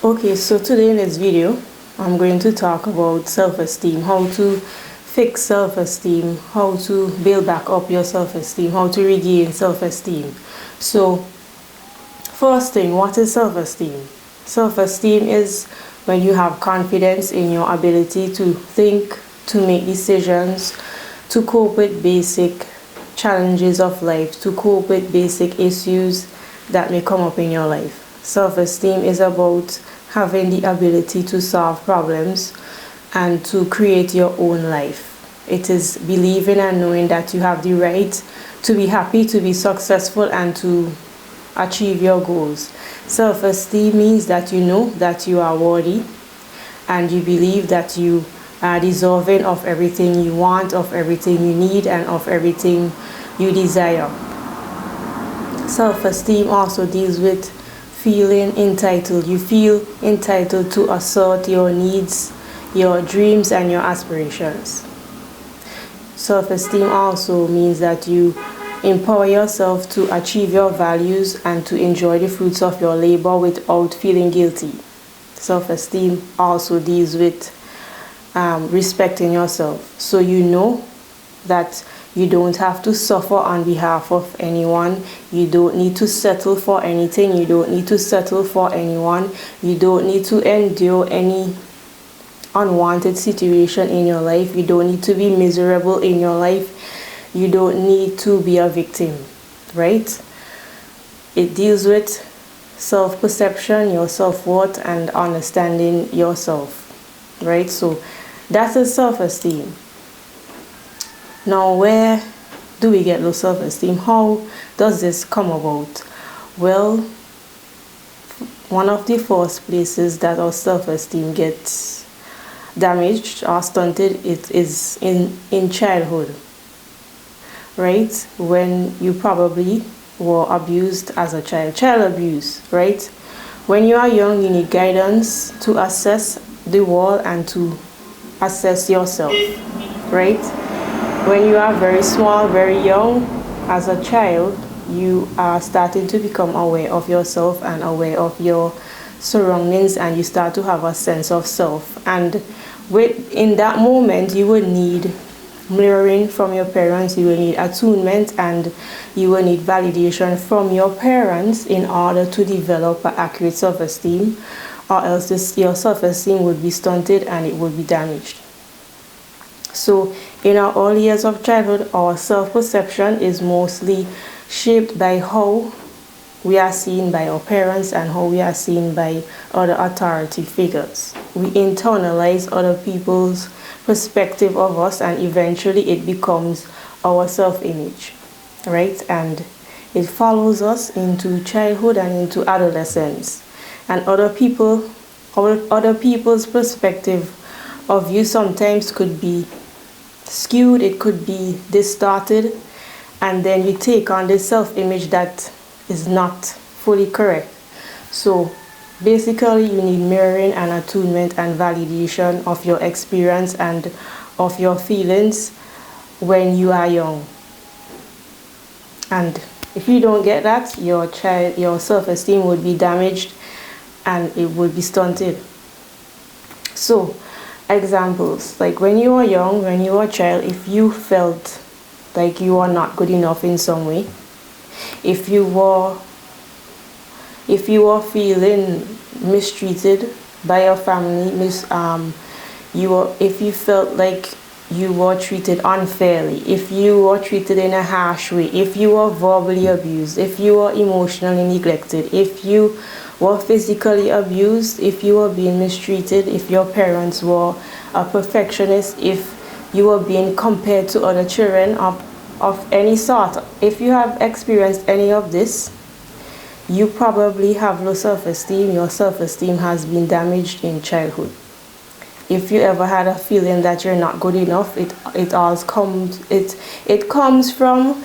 Okay, so today in this video, I'm going to talk about self-esteem, how to fix self-esteem, how to build back up your self-esteem, how to regain self-esteem. So, first thing, what is self-esteem? Self-esteem is when you have confidence in your ability to think, to make decisions, to cope with basic challenges of life, to cope with basic issues that may come up in your life. Self-esteem is about having the ability to solve problems and to create your own life. It is believing and knowing that you have the right to be happy, to be successful, and to achieve your goals. Self-esteem means that you know that you are worthy and you believe that you are deserving of everything you want, of everything you need, and of everything you desire. Self-esteem also deals with feeling entitled. You feel entitled to assert your needs, your dreams, and your aspirations. Self-esteem also means that you empower yourself to achieve your values and to enjoy the fruits of your labor without feeling guilty. Self-esteem also deals with respecting yourself. So you know that you don't have to suffer on behalf of anyone. You don't need to settle for anything. You don't need to settle for anyone. You don't need to endure any unwanted situation in your life. You don't need to be miserable in your life. You don't need to be a victim, right? It deals with self-perception, your self-worth, and understanding yourself, right? So that is self-esteem. Now, where do we get low self-esteem? How does this come about? Well, one of the first places that our self-esteem gets damaged or stunted is in childhood, right? When you probably were abused as a child. Child abuse, right? When you are young, you need guidance to assess the world and to assess yourself, right? When you are very small, very young, as a child, you are starting to become aware of yourself and aware of your surroundings, and you start to have a sense of self. And in that moment, you will need mirroring from your parents, you will need attunement, and you will need validation from your parents in order to develop an accurate self-esteem, or else your self-esteem would be stunted and it would be damaged. So in our early years of childhood, our self-perception is mostly shaped by how we are seen by our parents and how we are seen by other authority figures. We internalize other people's perspective of us, and eventually it becomes our self-image, right? And it follows us into childhood and into adolescence. And other people's perspective of you sometimes could be skewed, it could be distorted, and then you take on this self-image that is not fully correct. So basically you need mirroring and attunement and validation of your experience and of your feelings when you are young. And if you don't get that, your self-esteem would be damaged and it would be stunted. So examples, like when you were young, when you were a child, if you felt like you are not good enough in some way, if you were feeling mistreated by your family, if you felt like you were treated unfairly, if you were treated in a harsh way, if you were verbally abused, if you were emotionally neglected, if you were physically abused, if you were being mistreated, if your parents were a perfectionist, if you were being compared to other children of any sort, if you have experienced any of this, you probably have low self-esteem. Your self-esteem has been damaged in childhood. If you ever had a feeling that you're not good enough, it comes from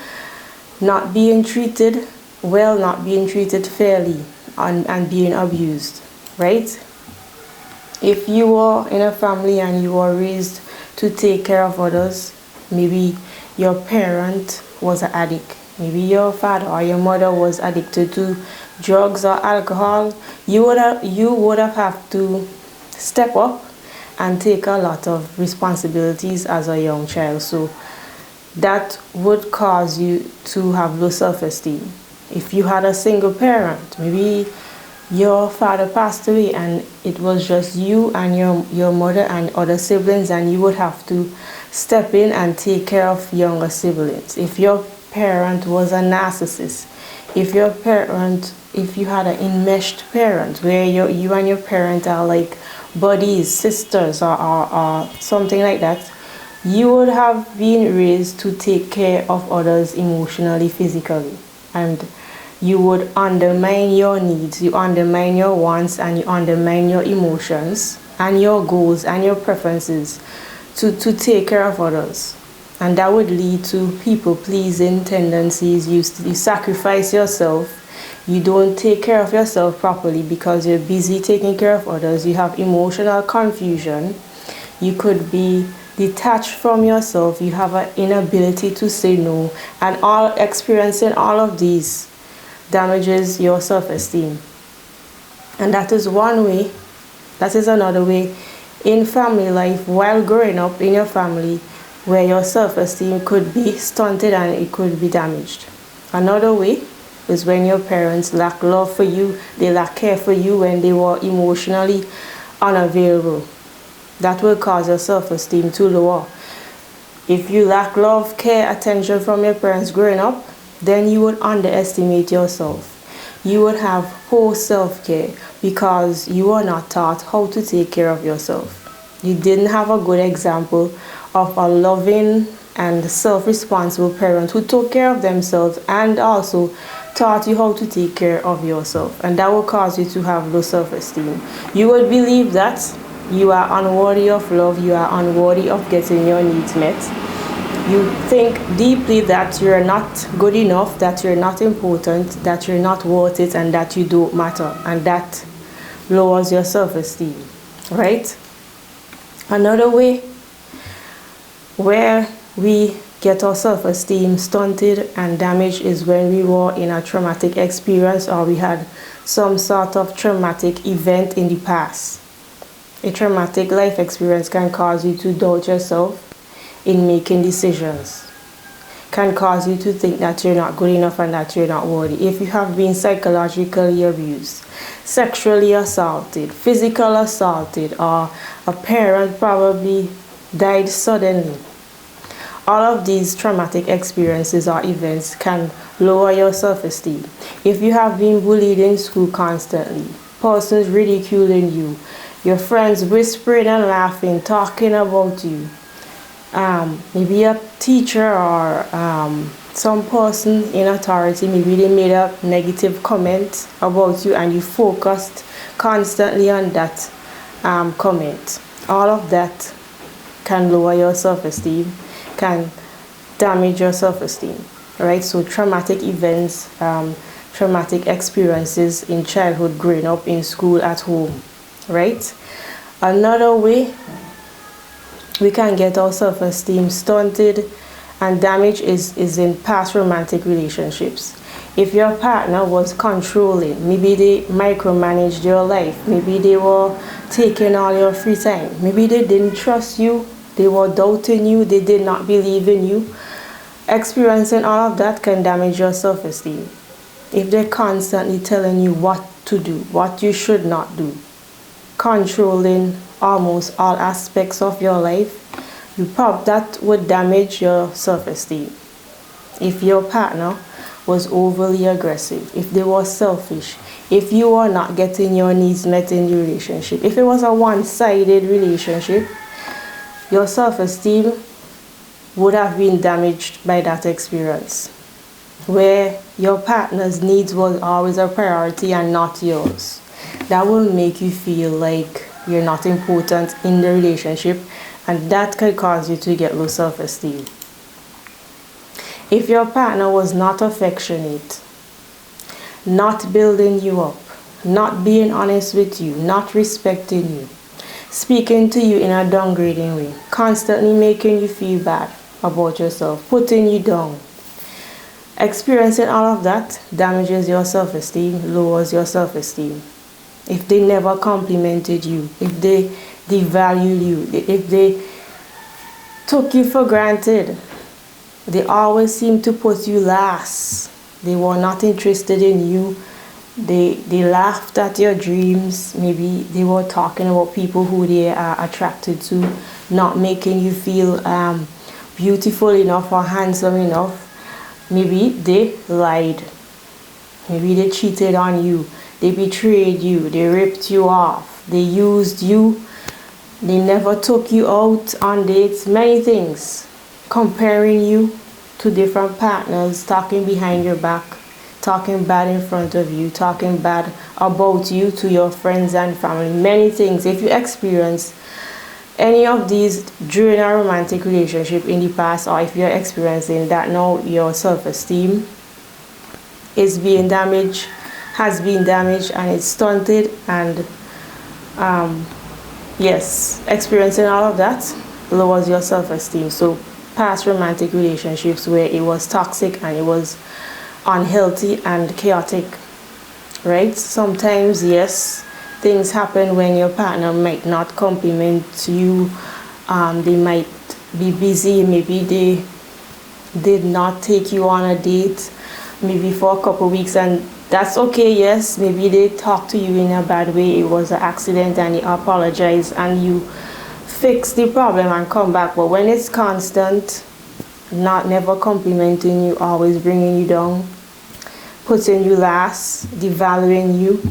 not being treated well, not being treated fairly, and being abused, right? If you were in a family and you were raised to take care of others, maybe your parent was an addict, maybe your father or your mother was addicted to drugs or alcohol, you would have to step up and take a lot of responsibilities as a young child. So that would cause you to have low self-esteem. If you had a single parent, maybe your father passed away and it was just you and your mother and other siblings, and you would have to step in and take care of younger siblings. If your parent was a narcissist, if you had an enmeshed parent where you and your parent are like buddies, sisters, or something like that, you would have been raised to take care of others emotionally, physically, and you would undermine your needs, you undermine your wants, and you undermine your emotions and your goals and your preferences to take care of others. And that would lead to people-pleasing tendencies. You sacrifice yourself. You don't take care of yourself properly because you're busy taking care of others. You have emotional confusion. You could be detached from yourself. You have an inability to say no. And experiencing all of these damages your self-esteem. And that is one way. That is another way in family life, while growing up in your family, where your self-esteem could be stunted and it could be damaged. Another way is when your parents lack love for you, they lack care for you when they were emotionally unavailable. That will cause your self-esteem to lower. If you lack love, care, attention from your parents growing up, then you would underestimate yourself. You would have poor self-care because you were not taught how to take care of yourself. You didn't have a good example of a loving and self-responsible parent who took care of themselves and also taught you how to take care of yourself. And that will cause you to have low self-esteem. You would believe that you are unworthy of love, you are unworthy of getting your needs met. You think deeply that you're not good enough, that you're not important, that you're not worth it, and that you don't matter. And that lowers your self-esteem, right? Another way where we get our self-esteem stunted and damaged is when we were in a traumatic experience or we had some sort of traumatic event in the past. A traumatic life experience can cause you to doubt yourself in making decisions, can cause you to think that you're not good enough and that you're not worthy. If you have been psychologically abused, sexually assaulted, physically assaulted, or a parent probably died suddenly, all of these traumatic experiences or events can lower your self-esteem. If you have been bullied in school constantly, persons ridiculing you, your friends whispering and laughing, talking about you, maybe a teacher or some person in authority, maybe they made a negative comment about you and you focused constantly on that comment. All of that can lower your self-esteem, can damage your self-esteem, right? So traumatic events, traumatic experiences in childhood, growing up, in school, at home, right? Another way we can get our self-esteem stunted and damaged is in past romantic relationships. If your partner was controlling, maybe they micromanaged your life, maybe they were taking all your free time, maybe they didn't trust you, they were doubting you, they did not believe in you, experiencing all of that can damage your self-esteem. If they're constantly telling you what to do, what you should not do, controlling almost all aspects of your life, that would damage your self-esteem. If your partner was overly aggressive, if they were selfish, if you were not getting your needs met in the relationship, if it was a one-sided relationship, your self-esteem would have been damaged by that experience, where your partner's needs was always a priority and not yours. That will make you feel like you're not important in the relationship, and that could cause you to get low self-esteem. If your partner was not affectionate, not building you up, not being honest with you, not respecting you, speaking to you in a downgrading way, constantly making you feel bad about yourself, putting you down, Experiencing all of that damages your self-esteem, lowers your self-esteem. If they never complimented you, if they devalued you, if they took you for granted, they always seem to put you last. They were not interested in you. They laughed at your dreams. Maybe they were talking about people who they are attracted to, not making you feel beautiful enough or handsome enough. Maybe they lied. Maybe they cheated on you. They betrayed you. They ripped you off. They used you. They never took you out on dates. Many things. Comparing you to different partners, talking behind your back, talking bad in front of you, talking bad about you to your friends and family. Many things. If you experience any of these during a romantic relationship in the past, or if you're experiencing that now, your self-esteem is being damaged, has been damaged, and it's stunted, and yes, experiencing all of that lowers your self-esteem. So past romantic relationships where it was toxic and it was unhealthy and chaotic, right? Sometimes, yes, things happen when your partner might not compliment you. They might be busy. Maybe they did not take you on a date maybe for a couple weeks, and that's okay. Yes, maybe they talked to you in a bad way. It was an accident and you apologize and you fix the problem and come back. But when it's constant, never complimenting you, always bringing you down, putting you last, devaluing you,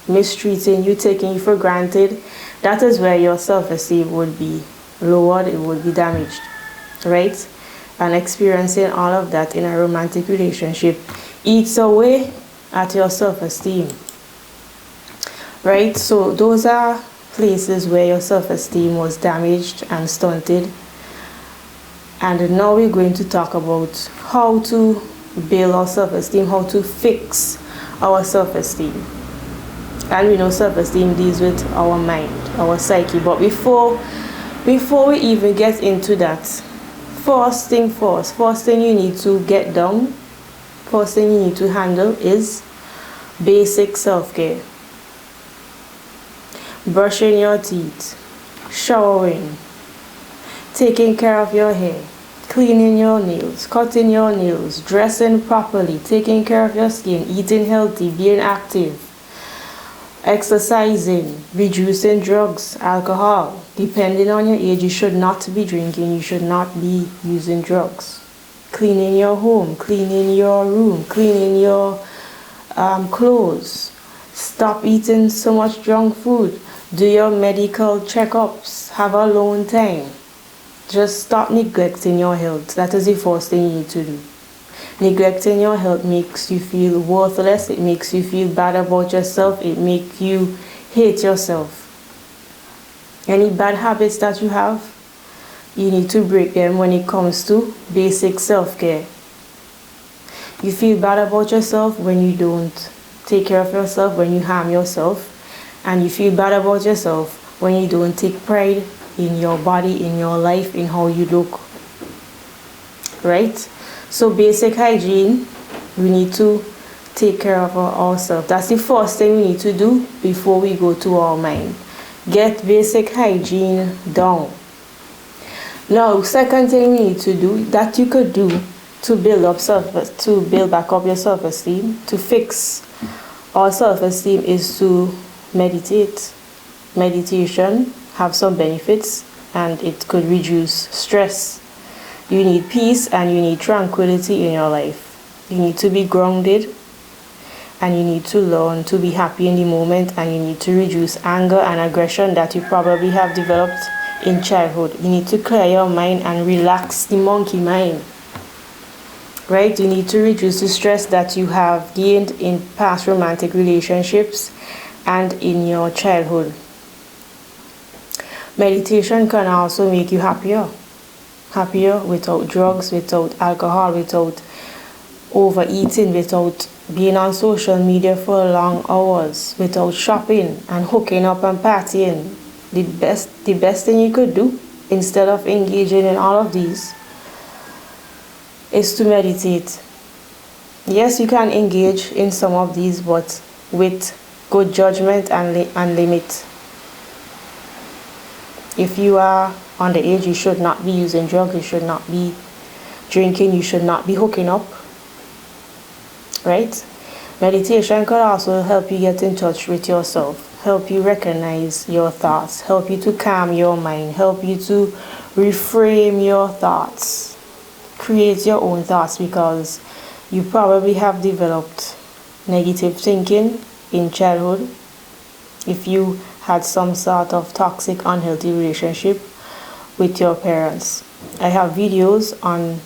mistreating you, taking you for granted, that is where your self-esteem would be lowered, it would be damaged, right? And experiencing all of that in a romantic relationship eats away at your self-esteem, right? So those are places where your self-esteem was damaged and stunted. And now we're going to talk about how to build our self-esteem, how to fix our self-esteem. And we know self-esteem deals with our mind, our psyche. But before we even get into that, first thing you need to get down, first thing you need to handle is basic self-care. Brushing your teeth, showering, taking care of your hair, cleaning your nails, cutting your nails, dressing properly, taking care of your skin, eating healthy, being active, exercising, reducing drugs, alcohol. Depending on your age, you should not be drinking, you should not be using drugs. Cleaning your home, cleaning your room, cleaning your clothes. Stop eating so much junk food. Do your medical checkups. Have alone time. Just stop neglecting your health. That is the first thing you need to do. Neglecting your health makes you feel worthless. It makes you feel bad about yourself. It makes you hate yourself. Any bad habits that you have, you need to break them when it comes to basic self-care. You feel bad about yourself when you don't take care of yourself, when you harm yourself. And you feel bad about yourself when you don't take pride in your body, in your life, in how you look. Right? So basic hygiene, we need to take care of ourselves. That's the first thing we need to do before we go to our mind. Get basic hygiene down. Now, second thing we need to do, that you could do to build back up your self-esteem, to fix our self-esteem, is to meditate. Meditation have some benefits and it could reduce stress. You need peace and you need tranquility in your life. You need to be grounded and you need to learn to be happy in the moment, and you need to reduce anger and aggression that you probably have developed in childhood. You need to clear your mind and relax the monkey mind. Right? You need to reduce the stress that you have gained in past romantic relationships and in your childhood. Meditation can also make you happier without drugs, without alcohol, without overeating, without being on social media for long hours, without shopping and hooking up and partying. The best thing you could do instead of engaging in all of these is to meditate. Yes, you can engage in some of these, but with good judgment and limit. If you are underage, you should not be using drugs, you should not be drinking, you should not be hooking up, right? Meditation could also help you get in touch with yourself, help you recognize your thoughts, help you to calm your mind, help you to reframe your thoughts, create your own thoughts, because you probably have developed negative thinking in childhood. If you had some sort of toxic, unhealthy relationship with your parents, I have videos on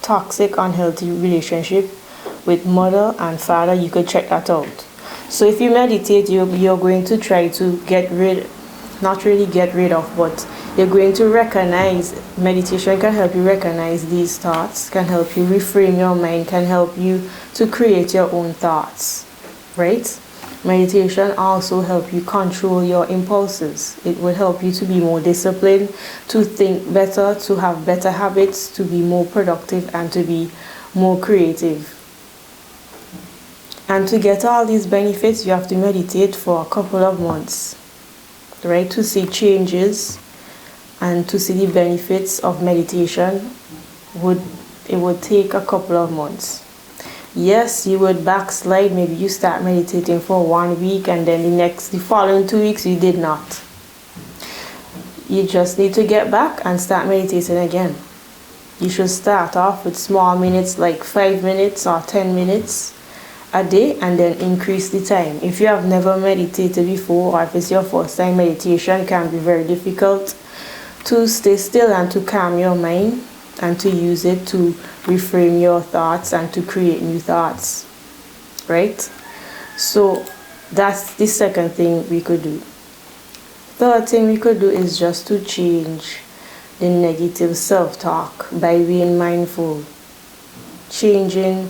toxic, unhealthy relationship with mother and father. You could check that out. So if you meditate, you're going to try to get rid, not really get rid of, but you're going to recognize. Meditation can help you recognize these thoughts, can help you reframe your mind, can help you to create your own thoughts, right? Meditation also help you control your impulses. It will help you to be more disciplined, to think better, to have better habits, to be more productive, and to be more creative. And to get all these benefits, you have to meditate for a couple of months, right? To see changes and to see the benefits of meditation, it would take a couple of months. Yes, you would backslide. Maybe you start meditating for 1 week and then the following 2 weeks you did not. You just need to get back and start meditating again. You should start off with small minutes, like 5 minutes or 10 minutes a day, and then increase the time. If you have never meditated before, or if it's your first time, meditation can be very difficult. To stay still and to calm your mind, and to use it to reframe your thoughts and to create new thoughts, right? So that's the second thing we could do. Third thing we could do is just to change the negative self-talk by being mindful, changing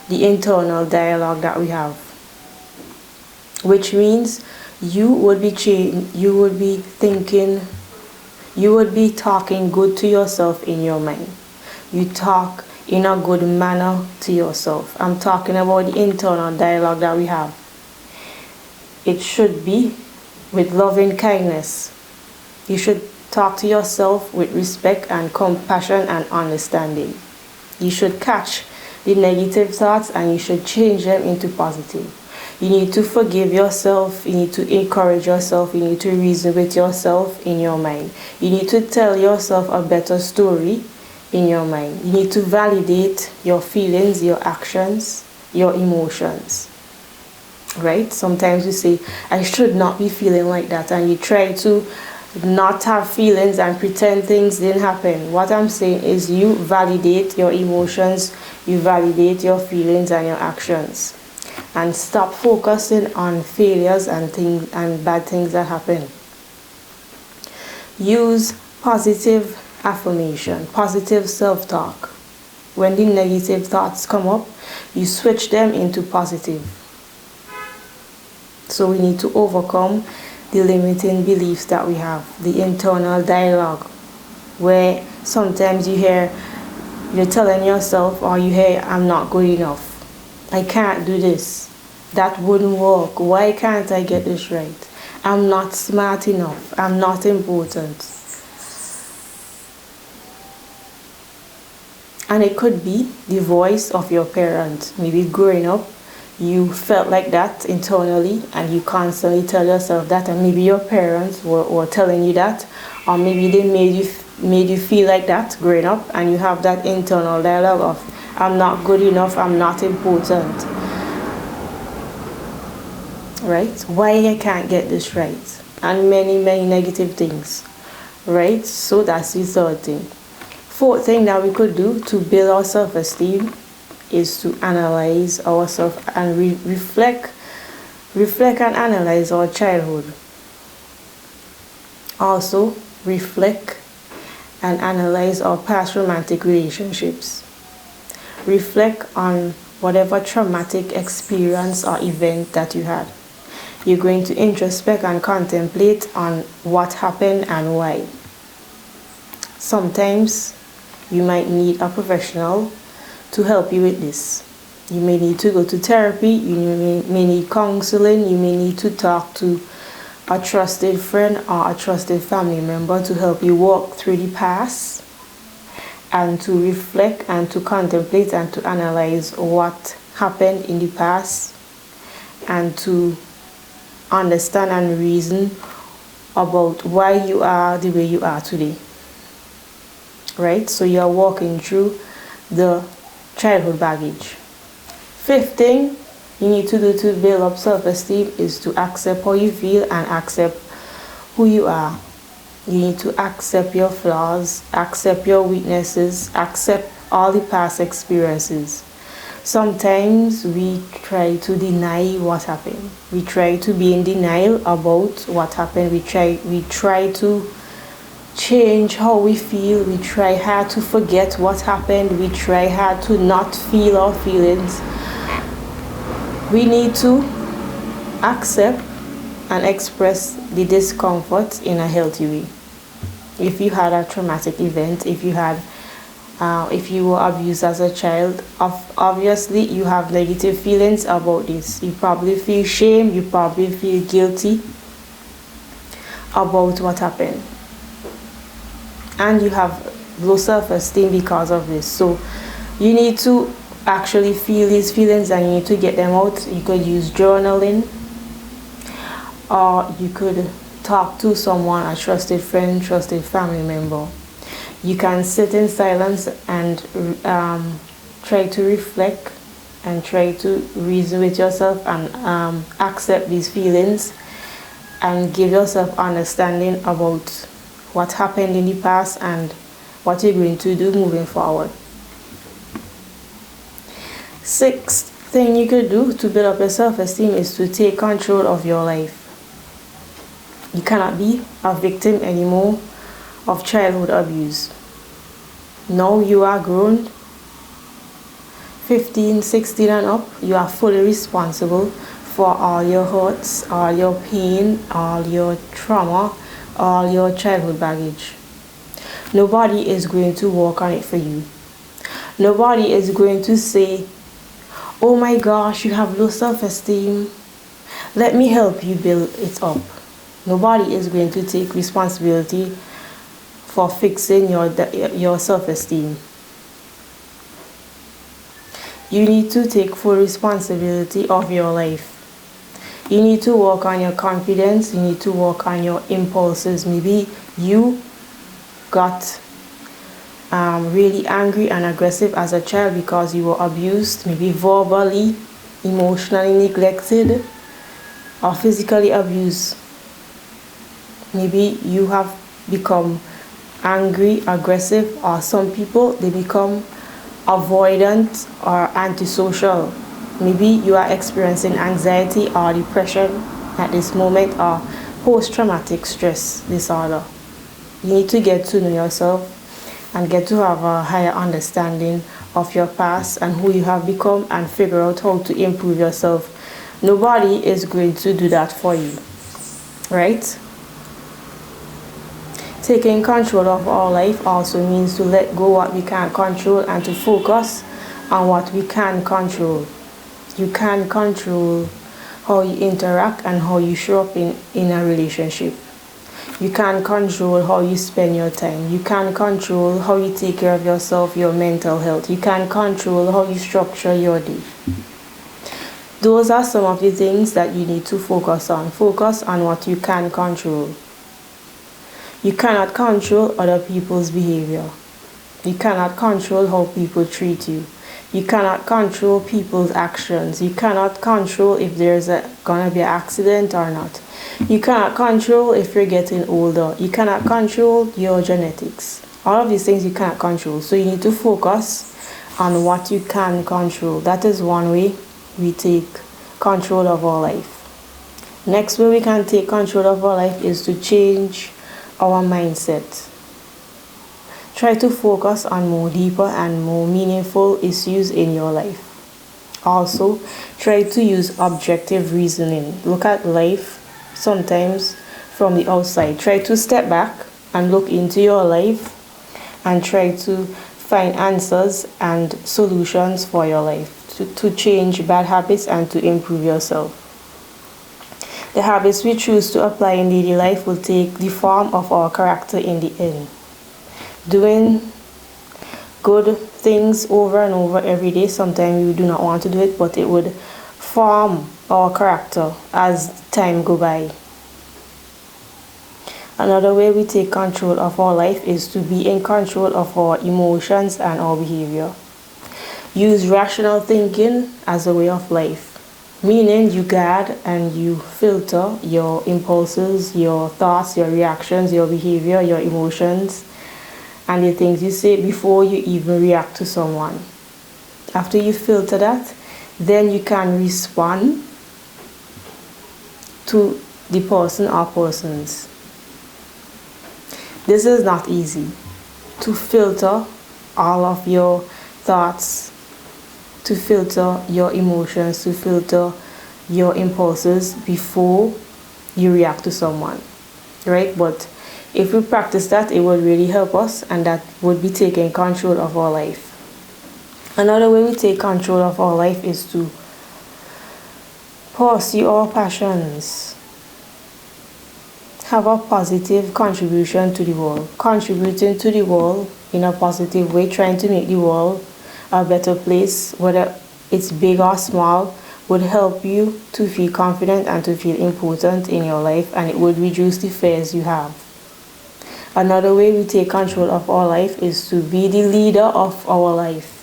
the internal dialogue that we have, which means you would be thinking, you would be talking good to yourself in your mind. You talk in a good manner to yourself. I'm talking about the internal dialogue that we have. It should be with loving kindness. You should talk to yourself with respect and compassion and understanding. You should catch the negative thoughts and you should change them into positive. You need to forgive yourself, you need to encourage yourself, you need to reason with yourself in your mind. You need to tell yourself a better story in your mind. You need to validate your feelings, your actions, your emotions. Right? Sometimes you say, I should not be feeling like that, and you try to not have feelings and pretend things didn't happen. What I'm saying is you validate your emotions, you validate your feelings and your actions. And stop focusing on failures and things and bad things that happen. Use positive affirmation, positive self-talk. When the negative thoughts come up, you switch them into positive. So we need to overcome the limiting beliefs that we have, the internal dialogue, where sometimes you're telling yourself, or you hear, I'm not good enough. I can't do this. That wouldn't work. Why can't I get this right? I'm not smart enough. I'm not important. And it could be the voice of your parent. Maybe growing up, you felt like that internally and you constantly tell yourself that, and maybe your parents were telling you that, or maybe they made you feel like that growing up, and you have that internal dialogue of, I'm not good enough, I'm not important. Right? Why I can't get this right? And many, many negative things. Right? So that's the third thing. Fourth thing that we could do to build our self-esteem is to analyze ourselves and reflect and analyze our childhood. Also, reflect and analyze our past romantic relationships. Reflect on whatever traumatic experience or event that you had. You're going to introspect and contemplate on what happened and why. Sometimes you might need a professional to help you with this. You may need to go to therapy, you may need counseling, you may need to talk to a trusted friend or a trusted family member to help you walk through the past and to reflect and to contemplate and to analyze what happened in the past and to understand and reason about why you are the way you are today. Right? So you are walking through the childhood baggage. Fifth thing you need to do to build up self-esteem is to accept how you feel and accept who you are. You need to accept your flaws, accept your weaknesses, accept all the past experiences. Sometimes we try to deny what happened. We try to be in denial about what happened. We try to change how we feel. We try hard to forget what happened. We try hard to not feel our feelings. We need to accept and express the discomfort in a healthy way. If you had a traumatic event, if you were abused as a child, obviously you have negative feelings about this. You probably feel shame, you probably feel guilty about what happened. And you have low self-esteem because of this. So you need to actually feel these feelings and you need to get them out. You could use journaling, or you could talk to someone, a trusted friend, trusted family member. You can sit in silence and try to reflect and try to reason with yourself and accept these feelings and give yourself understanding about what happened in the past and what you're going to do moving forward. Sixth thing you could do to build up your self-esteem is to take control of your life. You cannot be a victim anymore of childhood abuse. Now you are grown, 15, 16 and up, you are fully responsible for all your hurts, all your pain, all your trauma, all your childhood baggage. Nobody is going to work on it for you. Nobody is going to say, oh my gosh, you have low self-esteem, let me help you build it up. Nobody is going to take responsibility for fixing your self-esteem. You need to take full responsibility of your life. You need to work on your confidence. You need to work on your impulses. Maybe you got really angry and aggressive as a child because you were abused, maybe verbally, emotionally neglected, or physically abused. Maybe you have become angry, aggressive, or some people, they become avoidant or antisocial. Maybe you are experiencing anxiety or depression at this moment, or post-traumatic stress disorder. You need to get to know yourself and get to have a higher understanding of your past and who you have become and figure out how to improve yourself. Nobody is going to do that for you, right? Taking control of our life also means to let go what we can't control and to focus on what we can control. You can control how you interact and how you show up in a relationship. You can control how you spend your time. You can control how you take care of yourself, your mental health. You can control how you structure your day. Those are some of the things that you need to focus on. Focus on what you can control. You cannot control other people's behavior. You cannot control how people treat you. You cannot control people's actions. You cannot control if there's gonna be an accident or not. You cannot control if you're getting older. You cannot control your genetics. All of these things you cannot control. So you need to focus on what you can control. That is one way we take control of our life. Next way we can take control of our life is to change our mindset. Try to focus on more deeper and more meaningful issues in your life. Also, try to use objective reasoning. Look at life sometimes from the outside. Try to step back and look into your life and try to find answers and solutions for your life. to change bad habits and to improve yourself. The habits we choose to apply in daily life will take the form of our character in the end. Doing good things over and over every day, sometimes we do not want to do it, but it would form our character as time go by. Another way we take control of our life is to be in control of our emotions and our behavior. Use rational thinking as a way of life, meaning you guard and you filter your impulses, your thoughts, your reactions, your behavior, your emotions, and the things you say before you even react to someone. After you filter that, then you can respond to the person or persons. This is not easy, to filter all of your thoughts, to filter your emotions, to filter your impulses before you react to someone, right? But if we practice that, it will really help us, and that would be taking control of our life. Another way we take control of our life is to pursue our passions. Have a positive contribution to the world. Contributing to the world in a positive way, trying to make the world a better place, whether it's big or small, would help you to feel confident and to feel important in your life, and it would reduce the fears you have. Another way we take control of our life is to be the leader of our life.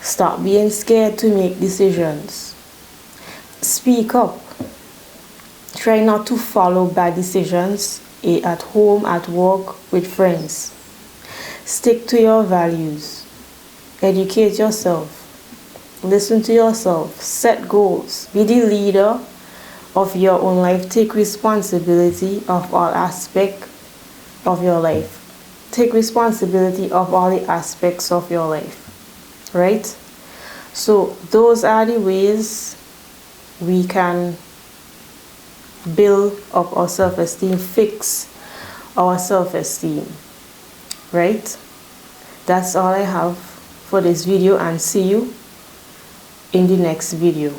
Stop being scared to make decisions. Speak up. Try not to follow bad decisions at home, at work, with friends. Stick to your values. Educate yourself. Listen to yourself. Set goals. Be the leader of your own life. Take responsibility of all aspects of your life. Take responsibility of all the aspects of your life. Right? So those are the ways we can build up our self-esteem, fix our self-esteem. Right? That's all I have for this video, and see you in the next video.